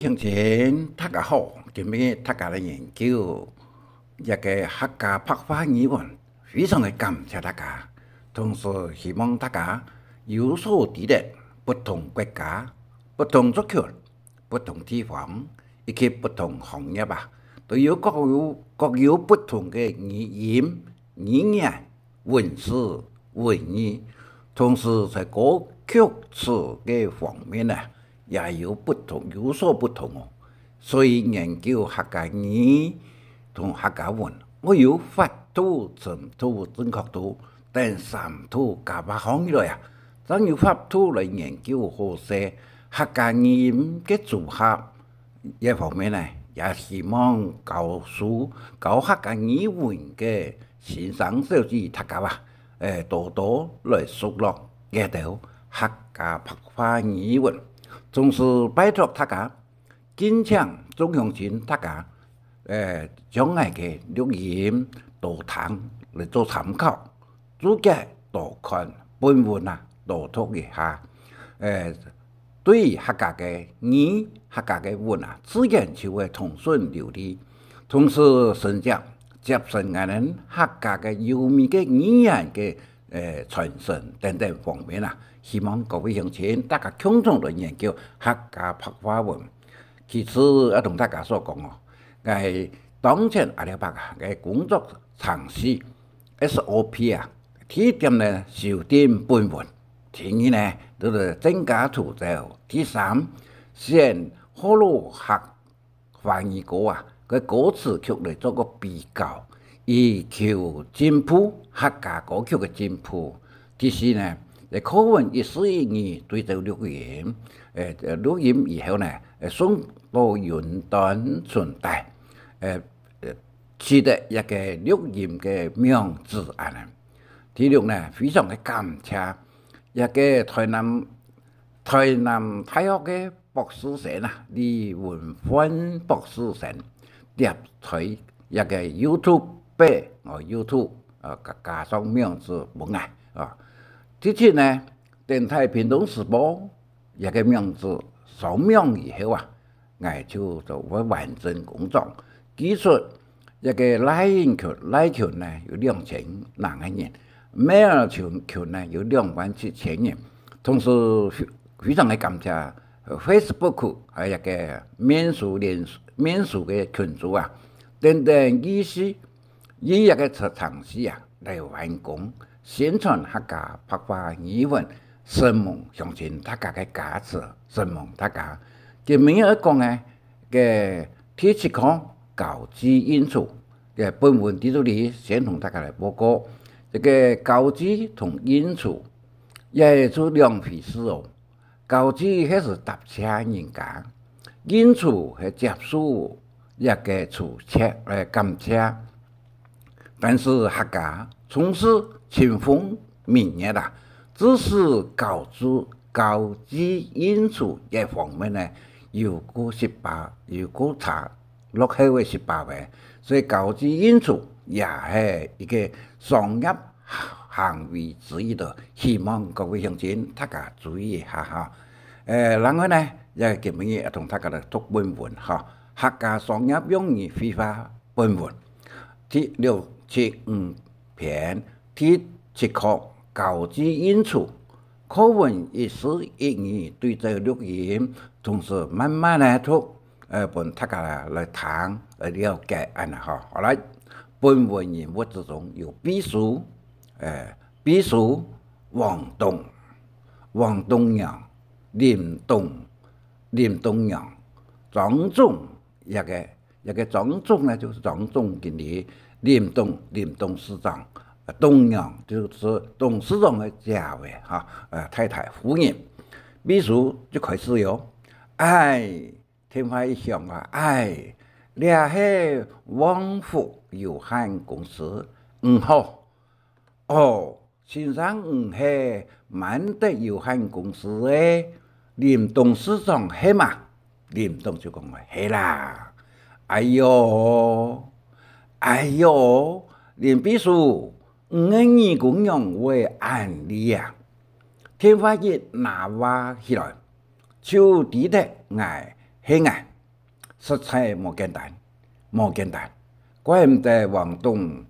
向前大家好，今日大家来研究一个客家白话语文，非常的感谢大家，同时希望大家有所知的不同国家、不同族群、不同地方以及不同行业吧，都有各有不同的语言、语言、文字、文艺，同时在歌曲词嘅方面呢，也有所不同哦。所以研究客家语同客家文，我有发度、程度、正确度等三度加8項來啊。怎有法度來研究何些客家語言嘅組合？一方面呢，也希望教客家語文嘅先生小子大家啊，多多來熟絡研究客家白話語文，同時拜託大家。經常總向前大家將來嘅錄音多聽嚟做參考，自己多看本文啊，多讀一下。對於客家嘅語、客家嘅文啊，自然就會通順流利，同時成長接承我哋客家嘅優美嘅語言嘅傳承等等方面啊，希望各位向前大家共同嚟研究客家白話文。其次，同大家所講哦，係當前阿里巴巴嘅工作程序 SOP 啊，第一點呢，修訂本文；第二呢，就是增加圖像；第三，先好多客翻譯歌啊，個歌詞曲嚟做個比較，以求進步客家歌曲嘅進步。第四呢，課文一絲一語對照錄音，錄音以後呢，送到雲端存檔，取得一個錄音嘅名字啊。第六呢，非常嘅感謝一個台南大學嘅博士生啊，李文歡博士生入推一個 YouTube 加上名字本啊。之前呢，電台屏東時報一個名字上名以後啊，我就會完成工作。技術一個拉群呢有2000人嘅人，美爾群呢有27000人。同時非常嘅感謝 Facebook 係一個免書嘅群組啊，等等意思以一個嘗試啊嚟完工。宣傳客家白話語文，承蒙相信大家嘅價值，承蒙大家。今日一講呢嘅第7課教資因素嘅本文喺度嚟，先同大家嚟報告。這個教資同因素也係兩回事哦。教資係是搭車人家，因素係接受一個出車嚟監車，但是客家從事清風明業啦，只是教資因素一方面呢，有個差落後嘅18位，所以教資因素也係一個商業行為之一的，希望各位鄉親大家注意一下哈。然後呢，也今日同大家嚟讀本文哈，客家商業用語繪畫本文第6、7、5篇。第7課教資因素，課文一絲一語對照錄音，同時慢慢嚟讀，本大家來聽了解安哈。好來，本文人物之中有秘書王東陽、林東陽、莊總一個莊總呢，就是莊總經理，林東市長。東陽就是董事長嘅家位哈，太太夫人，秘書就開始有，天花一響啊，你係旺福有限公司好，先生係萬德有限公司嘅林董事長係嘛？林董就講話係啦，哎呦，林秘書。你公用為案例啊，天花一拿挖起來，就地的愛係愛，实在无简单，无简单。怪唔得王董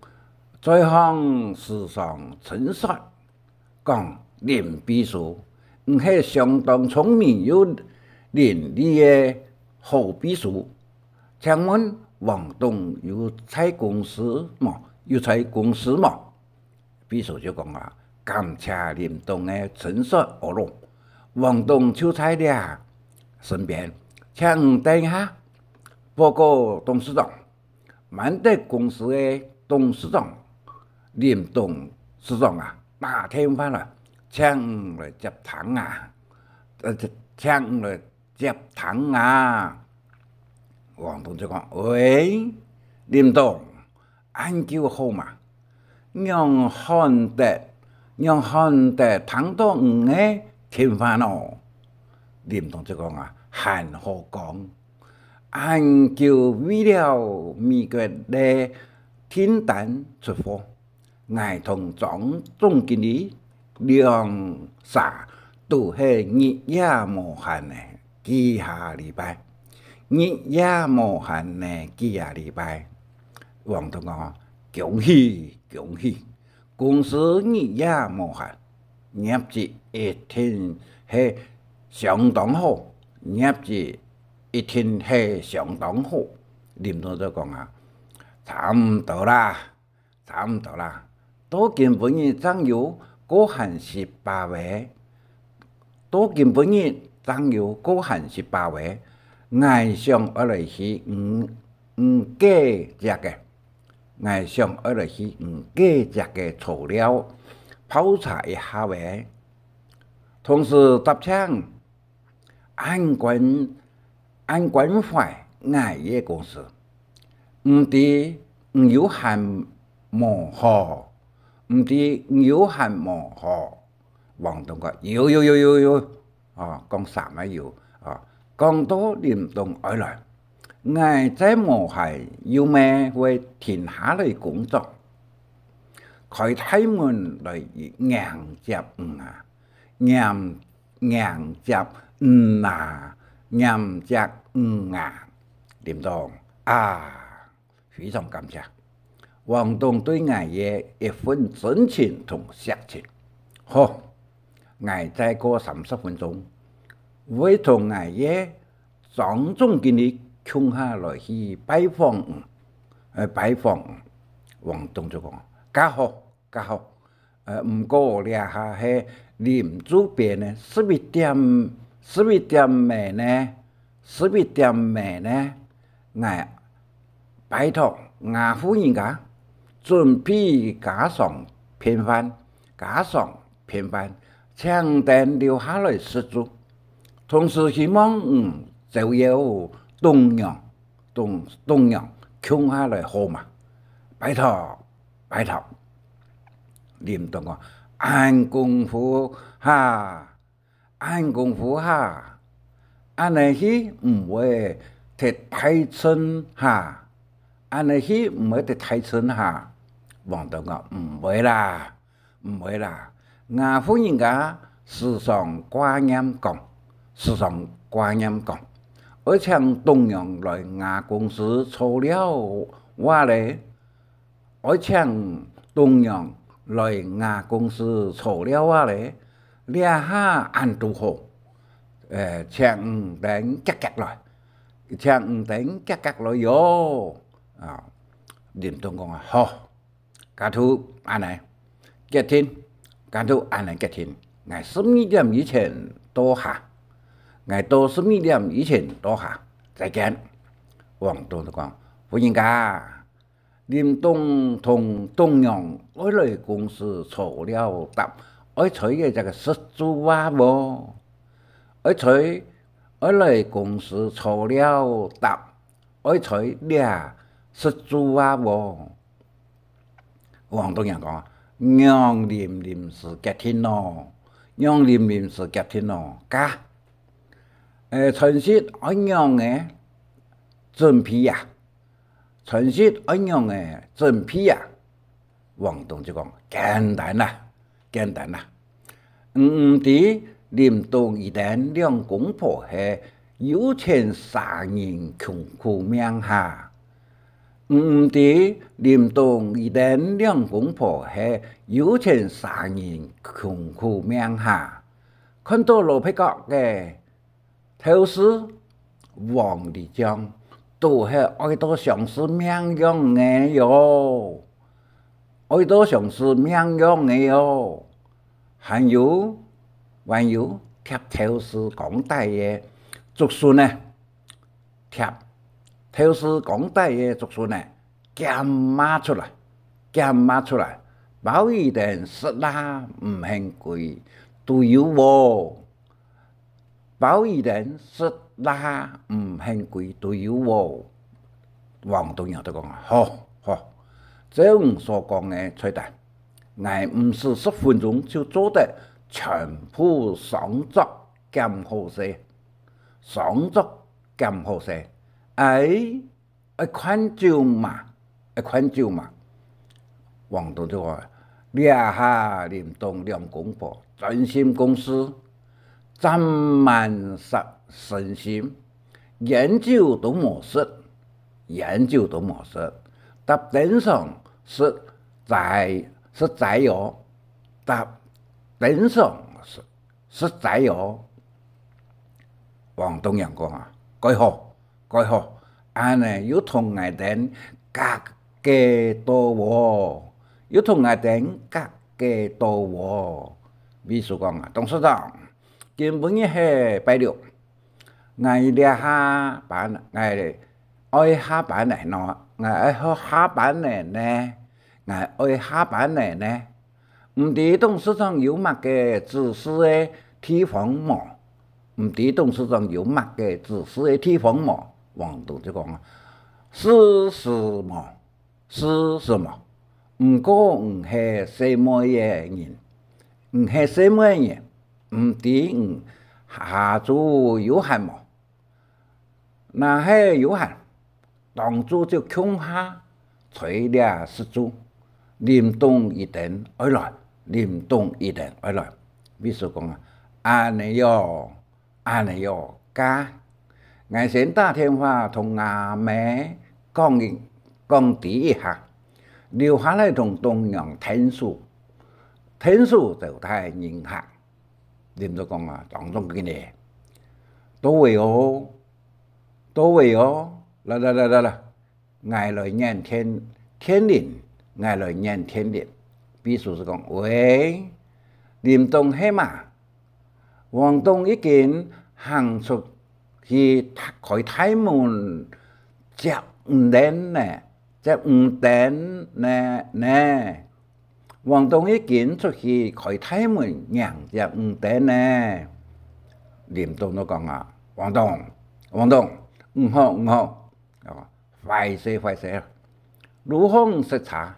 在行时常陈述讲林秘书唔系相当聪明有伶俐嘅好秘书。请问王董有在公司冇？有在公司冇？秘书就讲啊，感谢林董嘅陈述而落。王董就在了身边，请等一下报告董事长。万德公司的董事长林董事长啊，打电话了，请来接堂啊，请来接堂啊。王董就讲：喂，林董，安叫好嘛？让汉德谈到五个天饭哦。林董就讲啊，汉好讲。按照为了美国的订单出货，我同总经理两啥都是日夜无闲的几下礼拜，日夜无闲的几下礼拜。王董讲：恭喜恭喜，公司日夜无闲，业绩一定是相当好，业绩一定是相当好。林董就讲啊，差唔多啦，差唔多啦。多今本日总有过限18位，多今本日总有过限18位。我想而来是价值嘅，我想而来是价值嘅材料泡茶一下位，同时搭枪按关怀我业公司，唔啲唔有限无好，唔啲有限无好。王董讲有啊，讲啥咪有啊？讲到林董而来，我在无系有咩会停下来工作，开大门来迎接啊，迎接啊。迎接啊，林董啊，非常感谢。王董对我嘅一份真情同热情。好，我再过30分钟，会同我嘅张总经理穷下来去拜访。王董就讲：加好。唔过咧下系林主编呢11點尾呢，我拜託亞夫人家準備加上片飯，請等留下來食住。同時希望就有東陽窮下來好嘛？拜託。林董講：按功夫哈。安尼去唔會摕太深下，王董講唔會啦，亞夫人家時常掛念講，而且東陽來亞公司做了話咧，掠下按都好，請等夾來喲。啊，林董講啊，好，家徒安尼決定，我12點以前到下，再見。王董就講，夫人家，林董同東陽愛來公司做了答。愛取嘅就係實租話喎，愛來公司做了答，愛取咧實租話喎。王董人講，讓林是決定咯，家傳説愛讓嘅準備啊，王董就講簡單啦。唔知林董一旦兩公婆係有钱杀人穷苦命下。唔知林东一等两公婆系有钱杀人穷苦命下，看到罗皮角嘅头师王立江都系爱到上司命样嘅哟，爱到上司命样嘅哟，还有贴头师讲大嘅族孙呢，贴。头师讲大嘅族孙呢，减码出来，包一定实啦唔很贵，都有喎。包一定实啦唔很贵，都有喎。王东阳都讲啊，好，这我所讲嘅吹蛋，我唔是10分钟就做得全部上作减好势，看照嘛，王东就话：掠下林东两公婆，专心公司，占满身心，研究都冇事，搭顶上是在哟，搭顶上是在哟。王东阳讲啊，改好。安尼要同我哋隔嘅多喎，秘書講啊，董事長，今本日係拜六，我哋下班，我愛下班嚟喏，我愛下班嚟呢，唔知董事長有乜嘅指示嘅地方冇？王东就讲啊，是什么？唔过唔系什么嘢人，唔知唔下注有限冇？那系有限，当初就穷下，吹俩十注，林东一定爱来，秘书讲啊，安尼哟，加。我先打電話同阿妹講一下，留下來同東陽聽數就太嚴格。點就講啊，當中嘅嘢都會哦，來，我來念天靈，秘書就講喂，林東係嘛？王東已經行出。去開大門接5點呢，王東已經出去開大門迎接5點呢。林東都講啊，王東，唔好，快些，如何食茶？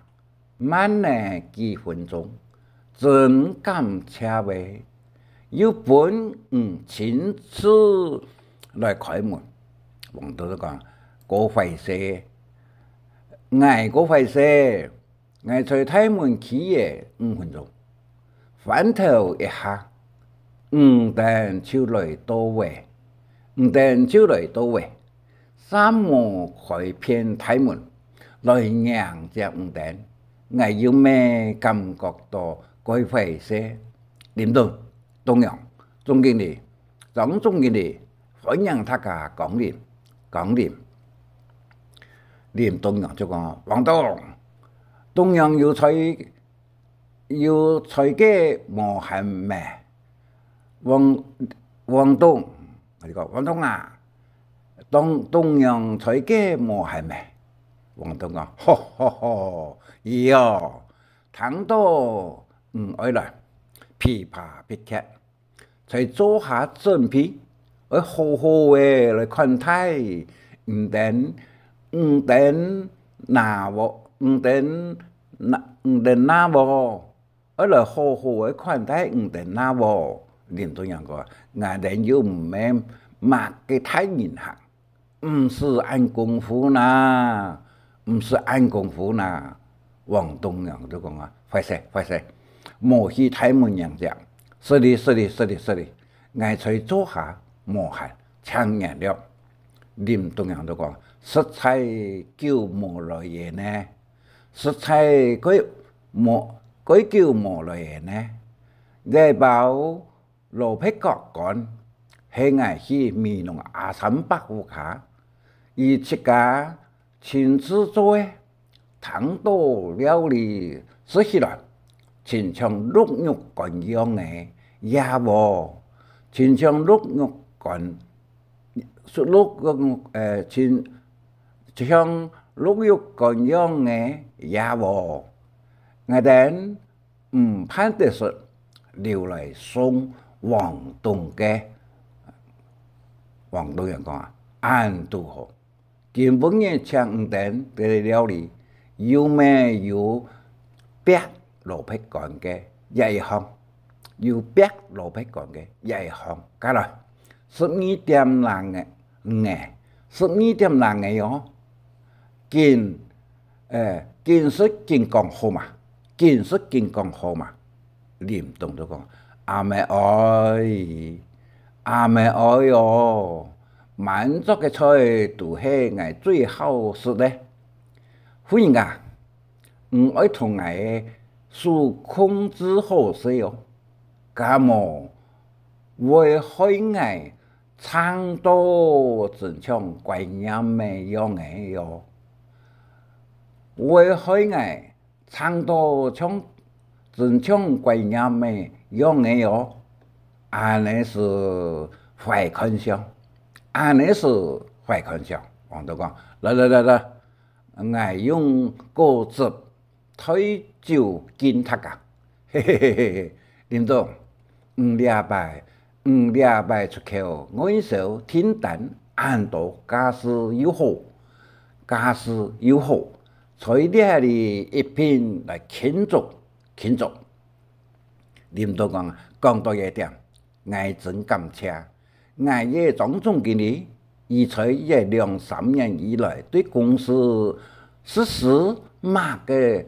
慢呢幾分鐘，真感謝喂，有本親自來開門，王東就講：過快些，我在大門企業5分鐘，翻頭一下，5點就來到位，3模開片大門，來迎接5點，我有咩感覺到過快些？林東、東陽、總經理、張總經理。歡迎大家光臨。林東陽就講：王東陽要菜嘅無限咩？王東，我哋講王東啊，東陽菜嘅無限咩？王東講：呵，喲，聽到愛來，琵琶別劇，才做下準備。好嘅來看睇，唔等那喎，來好嘅看睇唔等那喎。林東陽講，我哋要唔係抹嘅太銀行，唔是按功夫啦。王東陽就講啊，快些，莫去太門迎接，是的，我才做下。無限，抢赢了。林东阳都讲，食材叫无来源呢，食材佢叫无来源呢。热包罗皮角干，系爱去面农2300户卡，伊自家亲自做诶，糖多料理食起来，亲像鹿肉干样诶，也无，亲像鹿肉干。就像鹿肉干样嘅也无，我哋唔判得出留嚟送广东嘅。广东人讲啊，安都好，基本嘅抢唔定嘅料理，有咩有白萝卜干嘅一項，有白萝卜干嘅一項，加來12.2嘅。12.2嘅哦，健身健康好嘛，健身健康好嘛，林東都講阿妹愛哦，滿足嘅菜都係我最好食咧。忽然間，唔愛同我數控制好勢哦，咁麼會害我。唱到真像怪娘妹樣嘅喲，會害我唱到真像怪娘妹樣嘅喲，安尼是壞現象，安尼是壞現象。我都講，來，我用果汁推酒見他噶，嘿嘿嘿嘿，林總5禮拜出口，我手天蛋按到家事又好，在呢里一片來慶祝。林導講到一點，我真感謝，我嘅種種經理，而在這2-3年以來，對公司實施乜嘅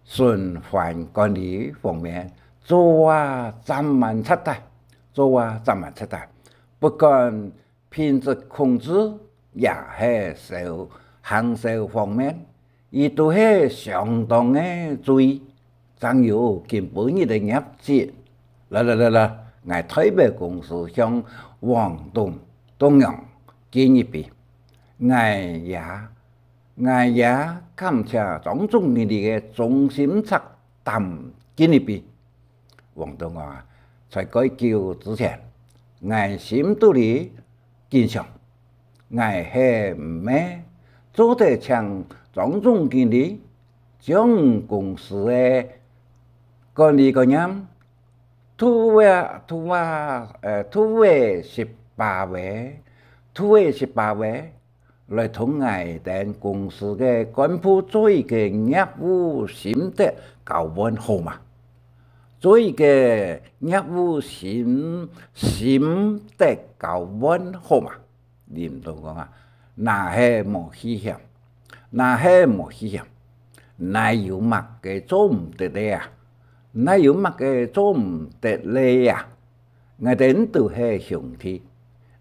循環管理方面做暫慢出大。不管品質控制也係行銷方面，伊都係相當嘅注意。仲有基本嘅業績，來，我台北公司向廣東陽建一筆，我也感謝種種經理嘅衷心策擔建一筆。廣東話。在改叫之前，我心度里堅強，我係唔咩做得像種種經理，將公司嘅管理個人突圍18位，來同我哋公司嘅幹部做一個業務心得交換好嘛？做一個業務心得交換好嘛？林總講啊，那係冇危險，哪有乜嘅做唔得咧啊？我哋都係兄弟，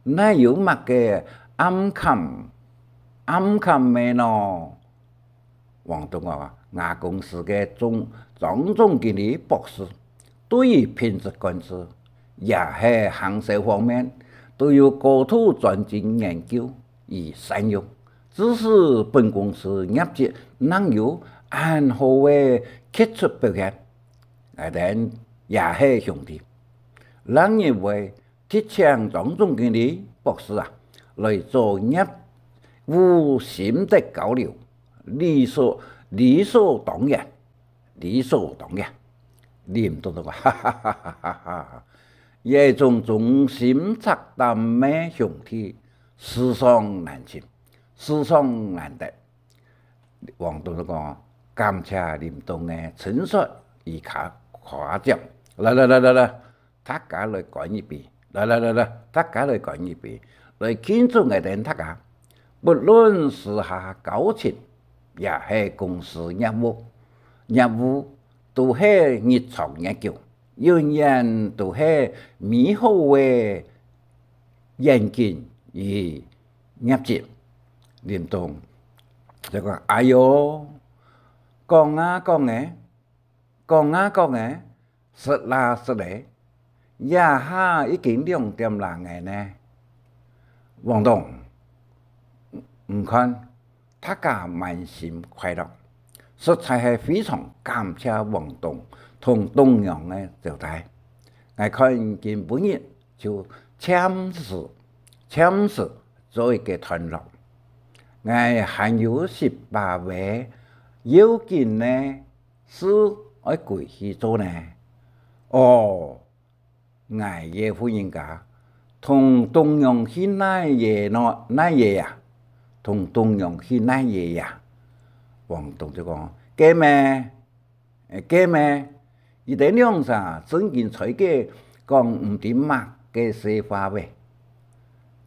哪有乜嘅暗坎咩咯？黃東話我公司嘅總經理博士。對於品質管制，也係行銷方面都有高度專精研究與善用，致使本公司業績能有很好嘅傑出表現。我哋也係兄弟，讓認為提倡種經理博士來做業務心得交流，理所當然。林導都話：哈！這種衷心策擔嘅兄弟，世上難尋，世上難得。黃導都講：感謝林導嘅陳述與誇獎。來，大家來講一遍。大家來講一遍，來慶祝我哋大家。不論是下交情，也係公司業務。都係日常研究，永遠都係美好嘅严谨与严谨，连同这个哎哟，讲啊讲诶，讲啊讲诶，说啦说咧，也下已经2.0个呢。王董，唔看，大家满心快乐，实在係非常感謝王董同東陽嘅招待。我看見本日就簽署做一個團落，我還有18位要件呢，是愛跪去做呢。哦，我也歡迎噶，同東陽去哪嘢呀？同東陽去哪嘢呀？王董就講：假咩？伊哋兩啥真見採嘅講唔知乜嘅說法喂，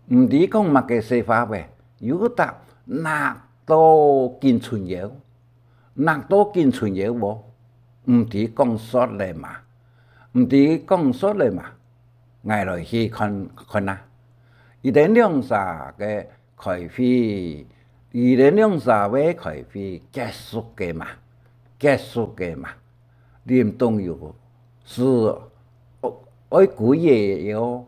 唔知講乜嘅說法喂，有得納多見春遊喎，唔知講說嚟嘛，我來去看看啦。伊哋兩啥嘅開會，伊哋兩啥會開會結束嘅嘛，連東遊是愛幾夜喲，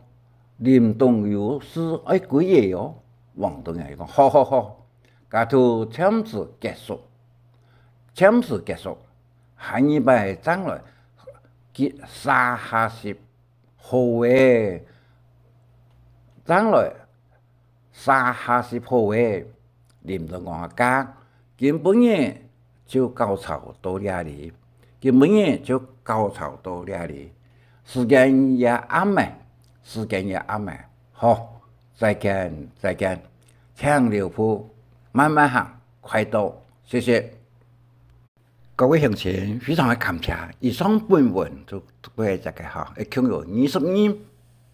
連東遊是愛幾夜喲。王東陽講好，家頭簽字結束，下一擺將來30-40號嘅，將來30-40號嘅，連到我家，根本嘅就高潮到這裡。時間也啱嘅，好，再見，請留步，慢慢行，快到，謝謝。各位鄉親，非常感謝以上本文就對這個哈，共有22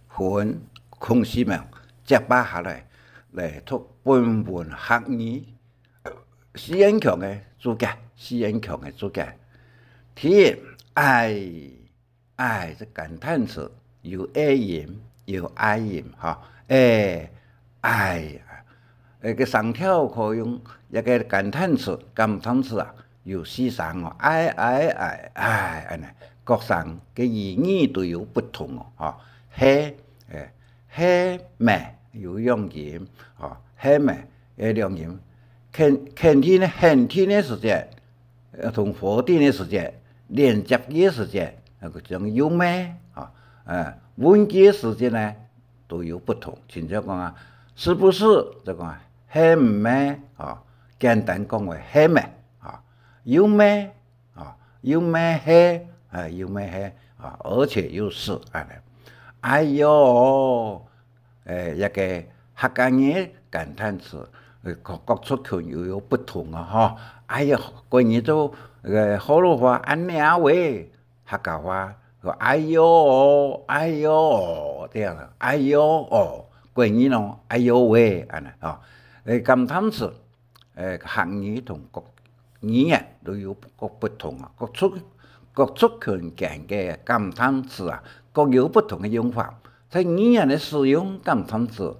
分空隙秒接把下來讀本文學語，施恩強嘅主角。第一，愛這感嘆詞有 A 音有 I 音哈，愛個上條可用一個感嘆詞啊，有4聲哦，愛，各聲嘅意義都有不同哦，嘿咩有兩音哦，嘿咩有兩音，肯定嘅時間同否定嘅時間。連接嘅時間，嗰種有咩啊？問嘅時間呢都有不同。親像講啊，是不是就講係咩啊？簡單講為係咩啊？有咩啊？有咩係啊？而且又是哎呦，一個客家語感嘆詞，各出口又有不同啊！哈，哎呀，關於就。河洛話安尼啊喂，客家話個哎呦這樣的，哎呦關於喏哎呦喂安尼哦，感嘆詞客語同各語言都有各不同啊，各出強嘅感嘆詞啊，各有不同嘅用法。在語言嘅使用感嘆詞，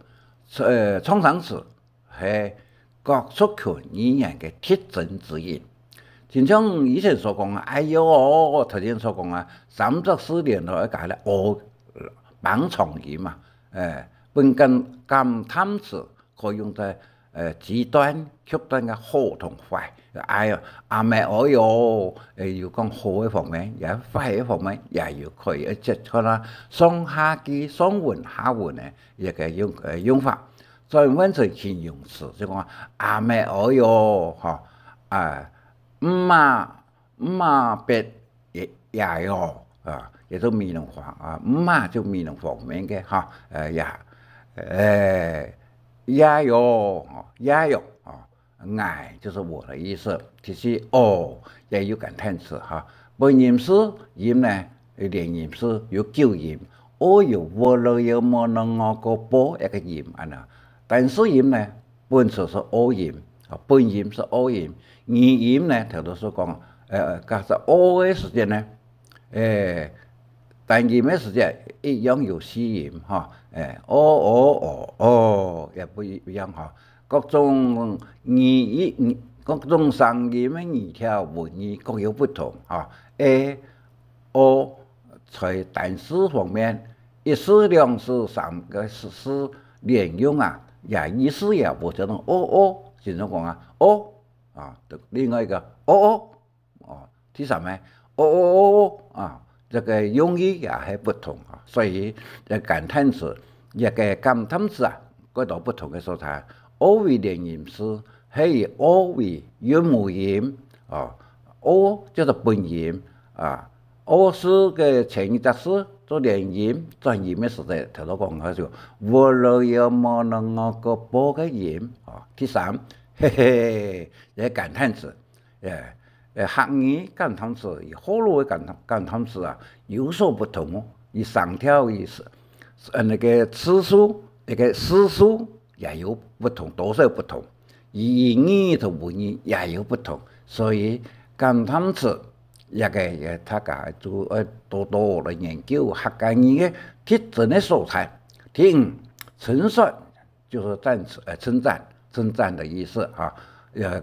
創生詞係各出強語言嘅特徵之一。就像以前所講哎呦，頭先所講34年頭一解咧，綁長語嘛，本感嘆詞可以用在極端嘅好同壞，哎呦，咪哎呦，要講好嘅方面，也壞嘅方面，也要可以即係啦，上下句、上文下文嘅一個用法。再換成形容詞，就講咪哎呦，唔嘛別也喲也都闽南話唔嘛就闽南方面嘅也喲愛就是我的意思。其實也有感嘆詞本音是音呢，連音是有9音，有我了有冇能我個波一個音但是音呢本詞是音，本音是音。語音呢，頭先所講，假設嘅時間呢，单音的时节一样有四音哈，哦哦哦哦也不一样哈。各种各种声音的语调文意各有不同啊。哦，在单词方面，一式、两式、三个式连用啊，也意思也不这种哦，经常讲啊哦啊，另外一个第三呢啊，这个用意也还不同啊，所以这感叹词一个感叹词啊，嗰度不同嘅所在。为连音式，还有为韵母音啊，就是本音啊。是个前一则是做连音转音的时代，头头讲下就我了有冇能我个波个音啊。第三，嘿嘿，也感叹词，客语感叹词与河洛的感叹词啊有所不同哦。以上条意思，那个词数，那个时数也有不同，多少不同，语义同文意也有不同，所以感叹词。大家做多来研究客家语的特征的所在。第五，称赞就是称赞的意思啊。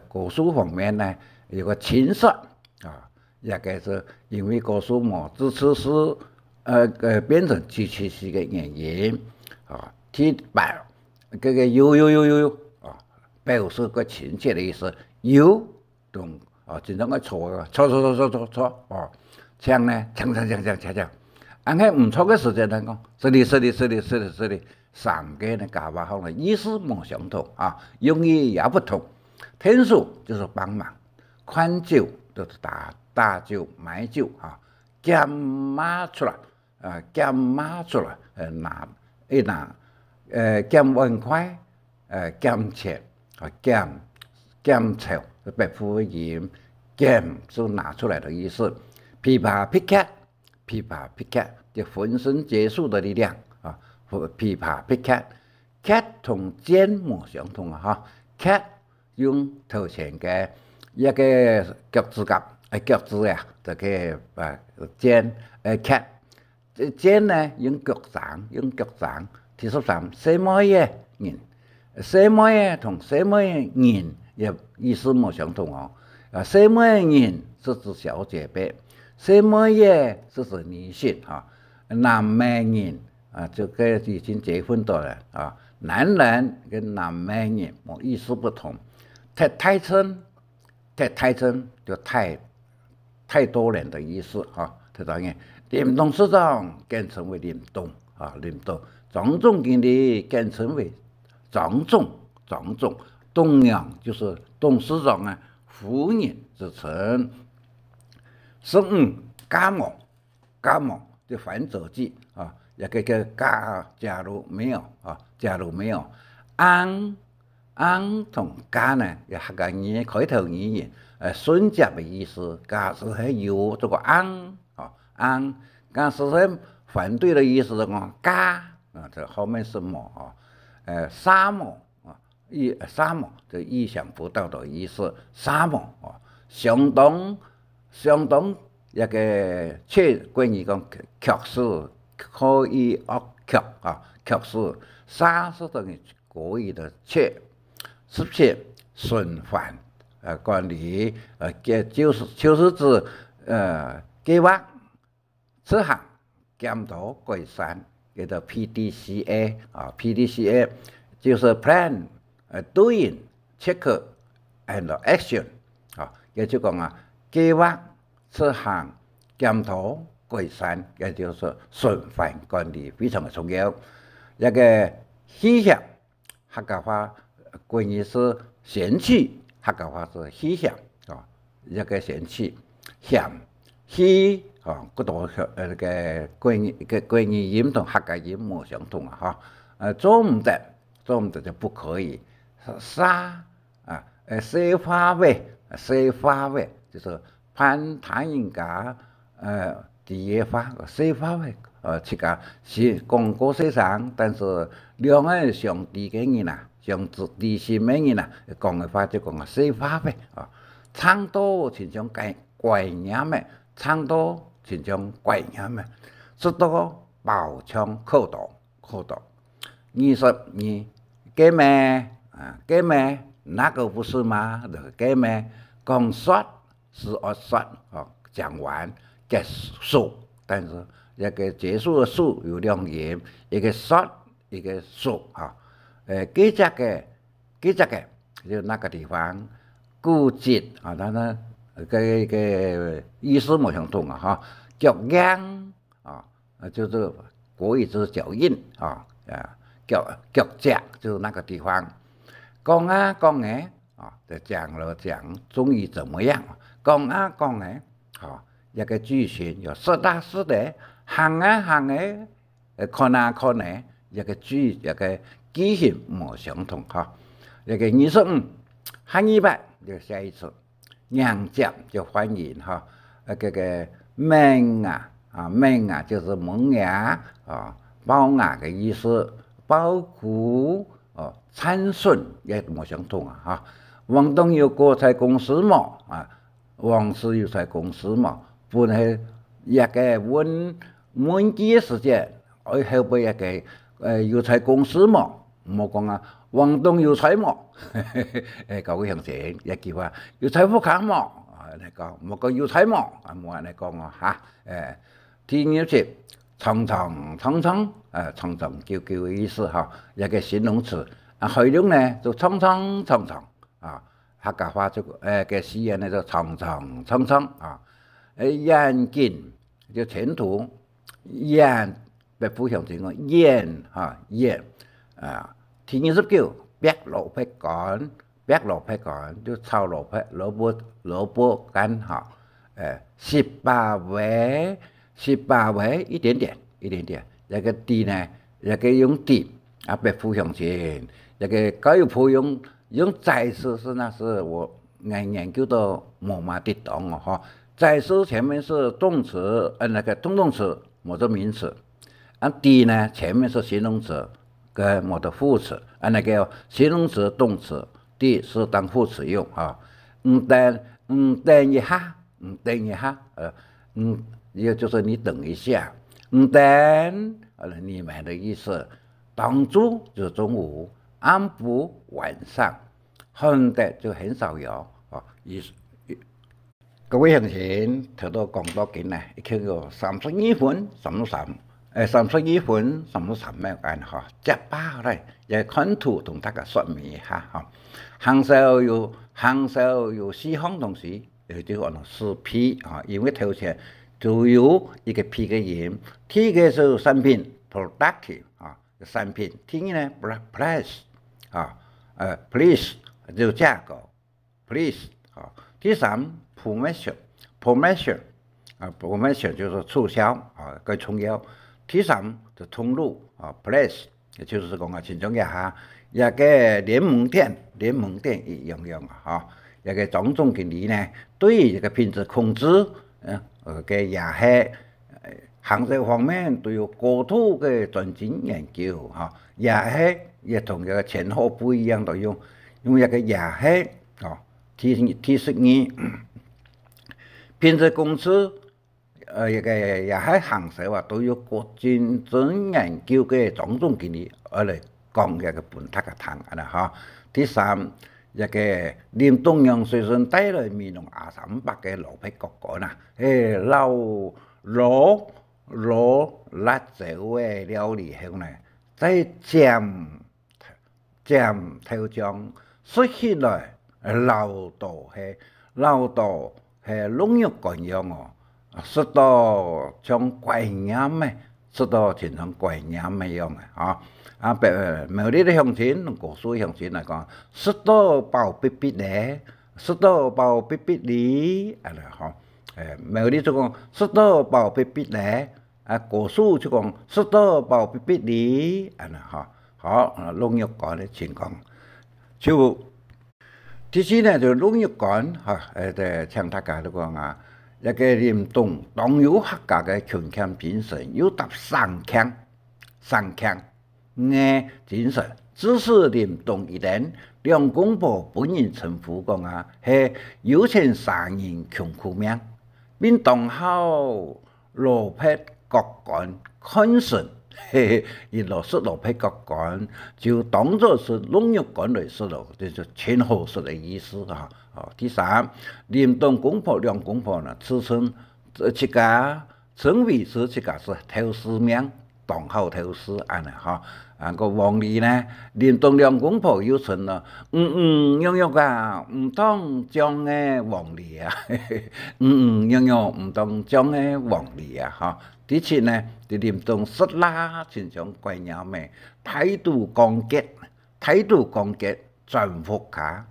古书方面呢有个칭颂啊，是因为古书嘛，这次是变成机器式的原因啊。第八，这个有啊，表示个亲切的意思，有同。经常个错哦，唱呢，唱，按喺唔错嘅时间嚟讲，是的，三个呢加法后呢意思冇相同啊，用意也不同。天数就是帮忙，宽酒就是大酒、买酒啊，减码出来，拿减1块，减钱啊，减钞。白富音 game 是拿出来的意思，琵琶 picket 就浑身解数的力量啊，琵琶 picket 同剑冇相同啊哈 ，cat 用头前嘅一個腳趾甲腳趾啊，就嘅劍cat 劍呢用腳掌，第13什麼嘢人，什麼嘢同什麼嘢人。也意思冇相同哦。什麼人是指小姐輩，什麼嘢是指女性啊。男人啊，就跟已經結婚的了啊。男人跟男人冇意思不同。太稱就太多人的意思啊。睇到嘅林董事長簡稱為林董啊，莊重經理簡稱為莊重。董娘就是董事長啊，夫人之稱。15加盟就反者記啊，一個假如沒有，安同加呢，也客家語開頭語言順接的意思，加是係有這個安，加是係反對的意思的講加啊，這後面是麼啊？沙漠。沙漠就意想不到的意思，沙漠啊，相當一個切關於講確實可以確實沙是等於可以的切，17順範管理就是指計劃執行檢討改善，叫做 PDCA 啊 ，PDCA 就是 plan。doing check and action 啊，也就講啊，計劃、執行、檢討、改善，也就是順範管理非常的重要。一個氣象，客家話關於是嫌棄，客家話是氣象啊，一個嫌棄，嫌棄啊，嗰度那個關於音同客家音冇相同啊，做唔得就不可以。沙啊，西花味就是攀談人家第一花西花味這個是講過世上，但是兩個上帝嘅人啊，上帝心嘅人啊，講嘅話就講西花味啊，唱多親像怪音嘅，唱多親像怪音嘅，是多宝枪口道。22给咩给咩那个不是吗？给咩讲说是说讲完结束，但是一个结束的束有2言，一个说一个束给这个就那个地方固执它个意思没相同脚样就是国语就是脚印脚架就是那个地方，讲就讲了讲终于怎么样，讲一个句型有是的是的，行的，看的，一个句型没相同一个25汉语版就下一次两讲就欢迎个门就是门牙包牙的意思，包括参顺也没相同王东有国财公司嘛王氏有财公司嘛，本来一个问题时间后边一个有财公司嘛，冇讲王东有财嘛各位乡亲一句话有财富卡嘛嚟讲，冇讲有财嘛冇人嚟讲第二节长久的意思一个形容词后两呢就长客家话就个诗人呢就长远近就前途远别不相同远第29白萝卜干就炒萝卜干18位一点点一个地呢一个用地别不相同一个教育部用在诗是那是我研究到冇嘛地懂在诗前面是动词那个通动词冇得名词地呢前面是形容词跟冇得副词那个形容词动词地是当副词用等一下也就是你等一下等你们的意思，当初就是中午，安补晚上，很的就很少有意思。各位乡亲，睇到講多幾呢？一聽個32分32分33秒間接巴嚟，也看圖同大家說明一下行首有4項東西，就按4P因為頭前就有一個 P 嘅音，第一個是產品 productive 產品，第二呢 price please 就價格 please 第三 promotion 就是促銷個重要，第三就通路place 就是講其中一下一個聯盟店一樣一個總經理呢對一個品質控制嘅也係行政方面都有高度嘅專精研究也係也同一個前後不一樣，都用一個也係提示你品質公司一個也係行政都有個精準研究嘅總經理而嚟講一個本大家聽第三一個連東洋水順帶來面容200嘅老皮角角老辣椒嘅料理後呢，再蘸頭醬說起來老道係農藥乾樣說到像怪飲嘅，說到全像怪飲嘅樣嘅某啲鄉親同古書鄉親嚟講，說到爆必必咧，說到爆必必哩某啲就講說到爆必必咧，古書就講說到爆必必哩農藥乾嘅情況。就第四呢就農藥乾請大家都講一個聯動當有客家嘅強強精神，有搭三強嘅精神，只是聯動一人，兩公婆本人稱呼講係有錢3人窮苦命，並當好羅撇各管看顺，伊落实落配各管，就当作是农业管类说咯，就是全合适的意思啊。第三，联动公婆两公婆呢，此称这个称为是这个是头师名，当好头师安尼哈。个王梨呢，联动两公婆又称了，样样啊，唔当将个王梨啊，样样唔当将个王梨啊，哈。第七呢，就联动失啦，亲像怪鸟咩，态度刚洁，全副卡。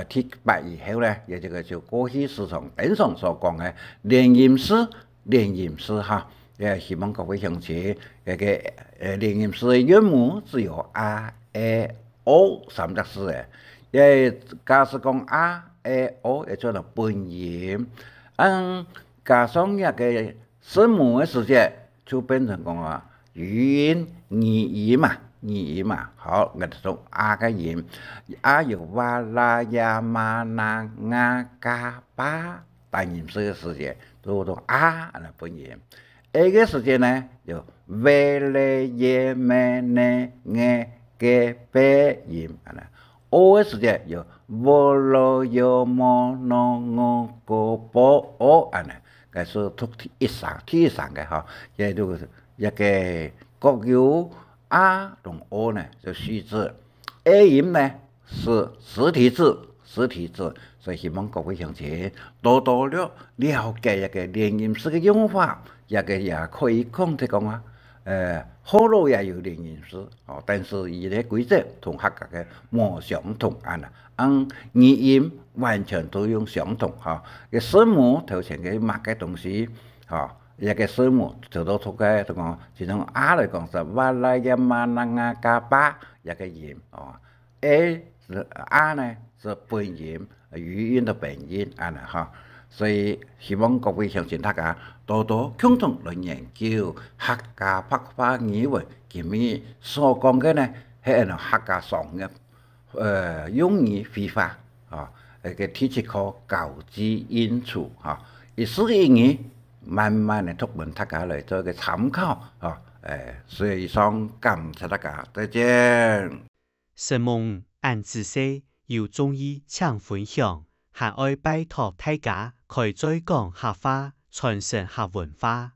第八以後咧，也這個就過去時常經常所講嘅聯吟詩哈，也希望各位鄉親，這個聯吟詩嘅韻母只有啊、O 三隻字嘅，也假使講啊、O 也做了本音，加上一個聲母嘅時節，就變成講啊語音、語音嘛，好，我哋從啊個音，啊有哇啦呀嘛那啊嘎巴，單音式嘅時節，都從啊嚟本音。A 個時節呢，就喂咧耶咩呢嘅嘅鼻音，O 個時節就喔咯yo mo no ngo go bo o，個是讀第一上嘅哈，也都一個各有。啊同 O 呢就虛字 ，A 音呢是實體字，所以希望各位鄉親多多了解一個聯吟詩嘅用法，也可以講啊，好多也有聯吟詩，但是伊個規則同客家嘅冇相同語音完全都用相同哈，個聲母頭前嘅乜嘅東西一個聲母就到出嘅，就講其中啊嚟講是哇啦呀嘛那啊嘎巴一個音，A 是啊呢是本音，語音的本音哈，所以希望各位鄉親大家多多共同來研究客家白話語文，佢咪所講嘅呢係客家上嘅用語非法個提出個教之因處意思嘅語。慢慢的讀文大家嚟做一個參考所以上感謝大家，再見。神夢按知識有中醫請分享，還愛拜託大家開再講客話，傳承客文化。